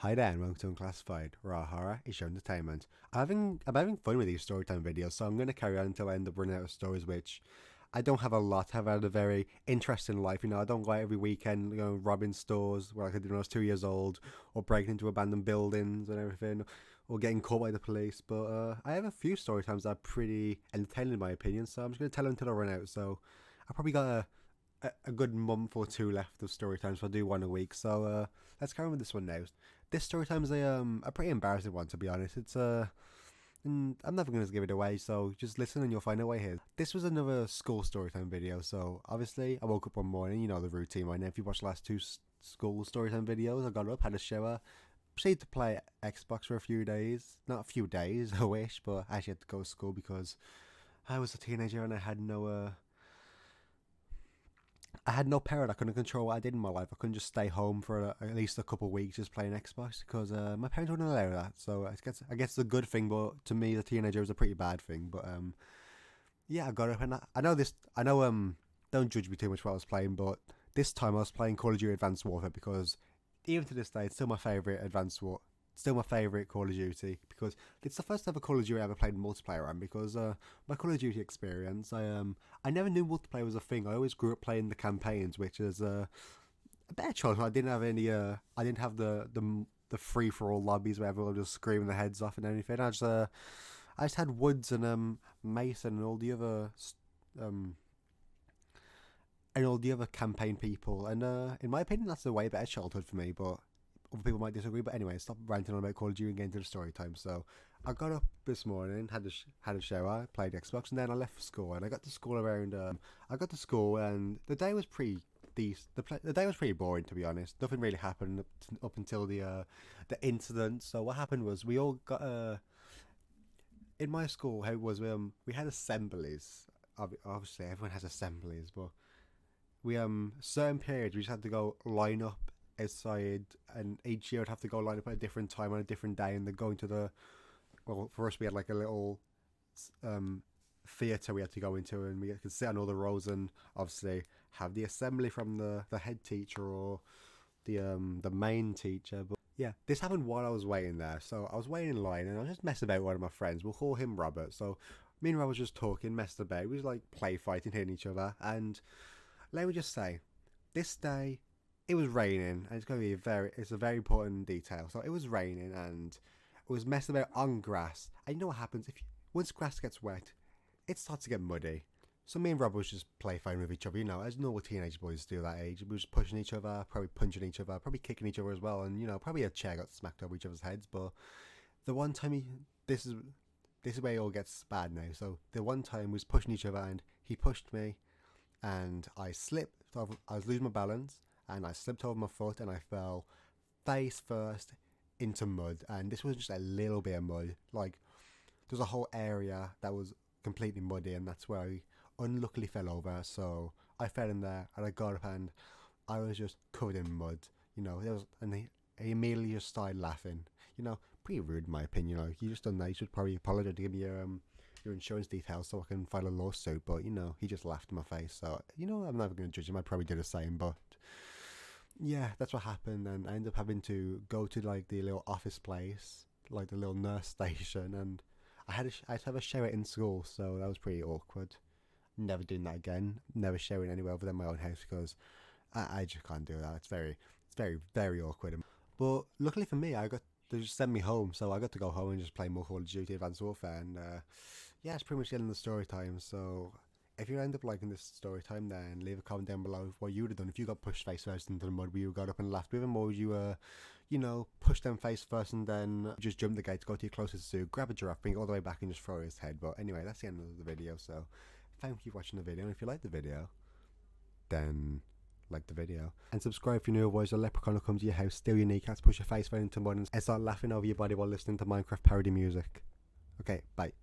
Hi there and welcome to Unclassified, raw horror is your entertainment. I'm having fun with these storytime videos, so I'm going to carry on until I end up running out of stories, which I don't have a lot. I've had a very interesting life, I don't go out every weekend, robbing stores where I did when I was 2 years old, or breaking into abandoned buildings and everything, or getting caught by the police, but I have a few story times that are pretty entertaining in my opinion, so I'm just going to tell them until I run out, so I probably got a good month or two left of story times, so I'll do one a week, so let's carry on with this one now. This story time is a pretty embarrassing one, to be honest. I'm never going to give it away, so just listen and you'll find a way here. This was another school storytime video, so obviously I woke up one morning, you know the routine right now. If you watched the last two school storytime videos, I got up, had a shower, proceeded to play Xbox for a few days. Not a few days, I wish, but I actually had to go to school because I was a teenager and I had no parent. I couldn't control what I did in my life. I couldn't just stay home for at least a couple of weeks just playing Xbox because my parents wouldn't allow that. So I guess it's a good thing, but to me, as a teenager, it was a pretty bad thing. But yeah, I got up and I know this. I know don't judge me too much for what I was playing, but this time I was playing Call of Duty Advanced Warfare because even to this day, it's still my favorite still my favourite Call of Duty because it's the first ever Call of Duty I ever played multiplayer on because my Call of Duty experience, I never knew multiplayer was a thing. I always grew up playing the campaigns, which is a better choice. I didn't have I didn't have the free for all lobbies where everyone was just screaming their heads off and anything. I just had Woods and Mason and um all the other campaign people, and in my opinion, that's a way better childhood for me, but other people might disagree. But anyway, stop ranting on about Call of Duty and get into the story time. So I got up this morning, had a shower, played Xbox, and then I left for school. And I got to school and the day was pretty decent. The day was pretty boring, to be honest. Nothing really happened up until the incident. So what happened was we all got in my school. How it was we had assemblies. Obviously, everyone has assemblies, but we certain periods we just had to go line up outside, and each year I'd have to go line up at a different time on a different day, and then going to for us we had like a little theatre we had to go into, and we could sit on all the rows and obviously have the assembly from the head teacher or the main teacher. But yeah, this happened while I was waiting there, so I was waiting in line and I was just messing about with one of my friends. We'll call him Robert. So me and Robert was just talking, messed about. We was like play fighting, hitting each other, and let me just say, this day it was raining, and it's a very important detail. So it was raining, and it was messing about on grass. And you know what happens once grass gets wet, it starts to get muddy. So me and Rob was just play fighting with each other, as normal teenage boys do at that age. We were just pushing each other, probably punching each other, probably kicking each other as well, and probably a chair got smacked over each other's heads. But the one time this is where it all gets bad now. So the one time we was pushing each other, and he pushed me, and I slipped. I was losing my balance, and I slipped over my foot, and I fell face first into mud. And this was just a little bit of mud. Like, there's a whole area that was completely muddy, and that's where I unluckily fell over. So I fell in there, and I got up, and I was just covered in mud. And he immediately just started laughing. Pretty rude in my opinion. You just done that. You should probably apologize to give me your insurance details so I can file a lawsuit. But he just laughed in my face. So I'm never going to judge him. I'd probably do the same. But yeah, that's what happened. And I ended up having to go to like the little office place, like the little nurse station, and I had to have a shower in school. So that was pretty awkward. Never doing that again. Never showering anywhere other than my own house because I just can't do that. It's very, very awkward. But luckily for me, they just sent me home, so I got to go home and just play more Call of Duty Advanced Warfare. And yeah, it's pretty much the end of the story time. So if you end up liking this story time, then leave a comment down below what you would have done if you got pushed face first into the mud. Would you got up and laughed with them, or would you push them face first and then just jump the gate to go to your closest zoo, grab a giraffe, bring it all the way back, and just throw his head? But anyway, that's the end of the video. So thank you for watching the video, and if you liked the video, then like the video and subscribe if you're new. Otherwise a leprechaun will come to your house, steal your kneecaps, push your face right into mud, and start laughing over your body while listening to Minecraft parody music. Okay, bye.